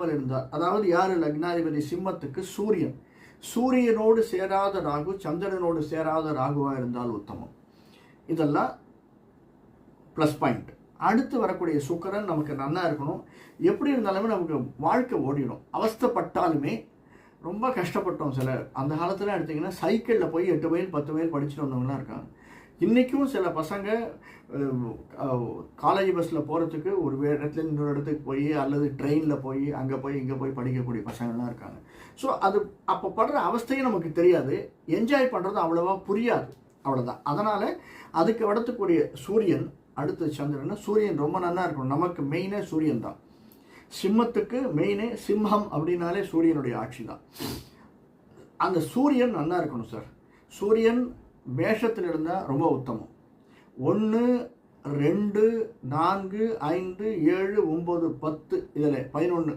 இருந்தார். அதாவது யாரு லக்னாதிபதி சிம்மத்துக்கு சூரியன். சூரியனோடு சேராத ராகு சந்திரனோடு சேராத ராகுவா இருந்தால் உத்தமம். இதெல்லாம் ப்ளஸ் பாயிண்ட். அடுத்து வரக்கூடிய சுக்கிரன் நமக்கு நல்லா இருக்கணும். எப்படி இருந்தாலுமே நமக்கு வாழ்க்கை ஓடிடும். அவஸ்தைப்பட்டாலுமே ரொம்ப கஷ்டப்பட்டோம் சிலர். அந்த காலத்தில் எடுத்திங்கன்னா சைக்கிளில் போய் 8 மைல் 10 மைல் படிச்சுட்டு வந்தவங்களாம் இருக்காங்க. இன்றைக்கும் சில பசங்க காலேஜ் பஸ்ஸில் போகிறதுக்கு ஒரு இடத்துல இன்னொரு இடத்துக்கு போய் அல்லது ட்ரெயினில் போய் அங்கே போய் இங்கே போய் படிக்கக்கூடிய பசங்கள்லாம் இருக்காங்க. ஸோ அது அப்போ படுற அவஸ்தையும் நமக்கு தெரியாது, என்ஜாய் பண்ணுறது அவ்வளோவா புரியாது, அவ்வளோதான். அதனால் அதுக்கு அடுத்துக்கூடிய சூரியன், அடுத்து சந்திரன். சூரியன் ரொம்ப நல்லா இருக்கணும். நமக்கு மெயினே சூரியன் தான். சிம்மத்துக்கு மெயினே சிம்மம் அப்படின்னாலே சூரியனுடைய ஆட்சி தான். அந்த சூரியன் நல்லா இருக்கணும் சார். சூரியன் மேஷத்தில் இருந்தால் ரொம்ப உத்தமம். 1 2 4 5 7 9 10 இதில் 11